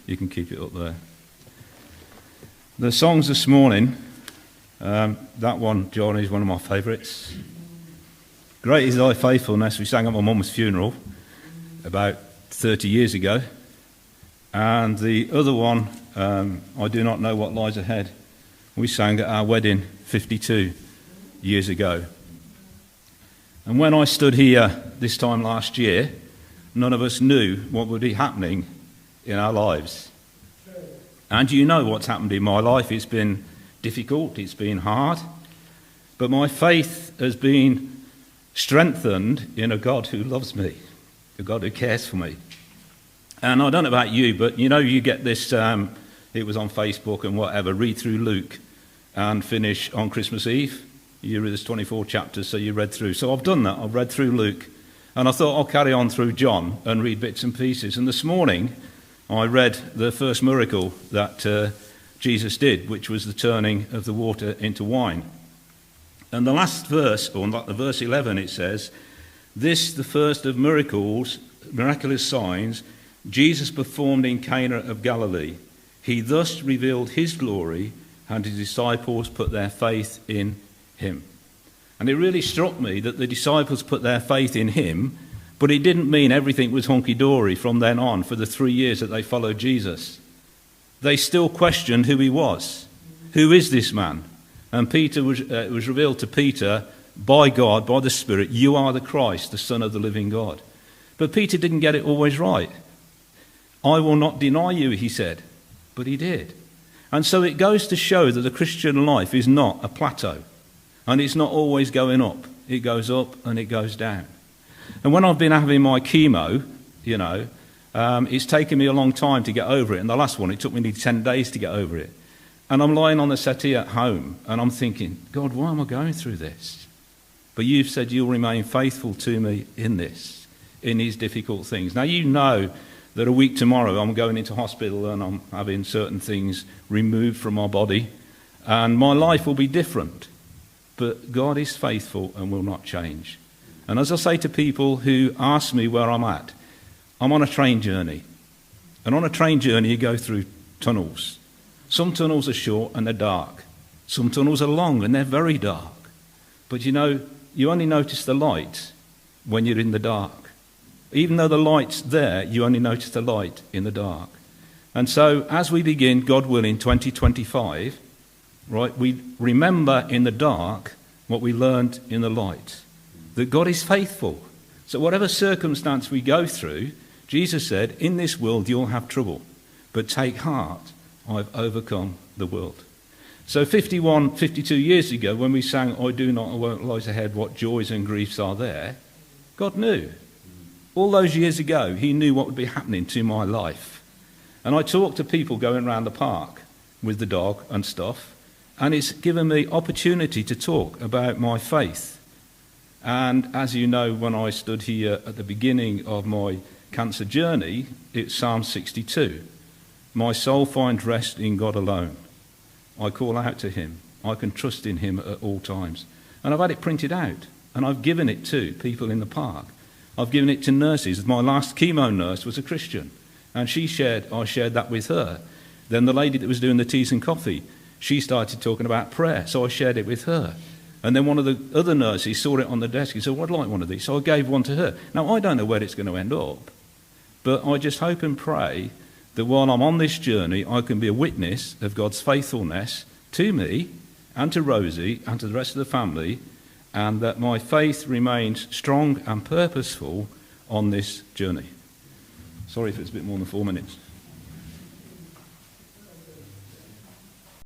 You can keep it up there. The songs this morning, that one, John, is one of my favourites. Great is thy faithfulness. We sang at my mum's funeral about 30 years ago. And the other one, I do not know what lies ahead. We sang at our wedding 52 years ago. And when I stood here this time last year, none of us knew what would be happening in our lives. And you know what's happened in my life. It's been difficult, it's been hard, but my faith has been strengthened in a God who loves me, a God who cares for me. And I don't know about you, but you know, you get this, it was on Facebook and whatever, read through Luke and finish on Christmas Eve. There's 24 chapters, so you read through. So I've done that, I've read through Luke, and I thought I'll carry on through John and read bits and pieces. And this morning, I read the first miracle that Jesus did, which was the turning of the water into wine. And the last verse, or like the verse 11, it says, "This, the first of miracles, miraculous signs, Jesus performed in Cana of Galilee. He thus revealed his glory, and his disciples put their faith in him." And it really struck me that the disciples put their faith in him, but it didn't mean everything was hunky-dory from then on for the 3 years that they followed Jesus. They still questioned who he was. Who is this man? And Peter it was revealed to Peter by God, by the Spirit, "You are the Christ, the Son of the living God." But Peter didn't get it always right. "I will not deny you," he said, but he did. And so it goes to show that the Christian life is not a plateau, and it's not always going up. It goes up and it goes down. And when I've been having my chemo, it's taken me a long time to get over it. And the last one, it took me nearly 10 days to get over it. And I'm lying on the settee at home, and I'm thinking, God, why am I going through this? But you've said you'll remain faithful to me in this, in these difficult things. Now, you know that a week tomorrow I'm going into hospital and I'm having certain things removed from my body, and my life will be different. But God is faithful and will not change. And as I say to people who ask me where I'm at, I'm on a train journey. And on a train journey, you go through tunnels. Some tunnels are short and they're dark. Some tunnels are long and they're very dark. But you only notice the light when you're in the dark. Even though the light's there, you only notice the light in the dark. And so as we begin, God willing, 2025, right, we remember in the dark what we learned in the light. That God is faithful. So whatever circumstance we go through, Jesus said, in this world you'll have trouble, but take heart, I've overcome the world. So 52 years ago, when we sang, I do not know what lies ahead, what joys and griefs are there, God knew. All those years ago, he knew what would be happening to my life. And I talked to people going around the park with the dog and stuff, and it's given me opportunity to talk about my faith. And as you know, when I stood here at the beginning of my cancer journey, it's Psalm 62. My soul finds rest in God alone. I call out to him. I can trust in him at all times. And I've had it printed out, and I've given it to people in the park. I've given it to nurses. My last chemo nurse was a Christian, and I shared that with her. Then the lady that was doing the teas and coffee, she started talking about prayer, so I shared it with her. And then one of the other nurses saw it on the desk. He said, well, I'd like one of these. So I gave one to her. Now, I don't know where it's going to end up, but I just hope and pray that while I'm on this journey, I can be a witness of God's faithfulness to me and to Rosie and to the rest of the family, and that my faith remains strong and purposeful on this journey. Sorry if it's a bit more than 4 minutes.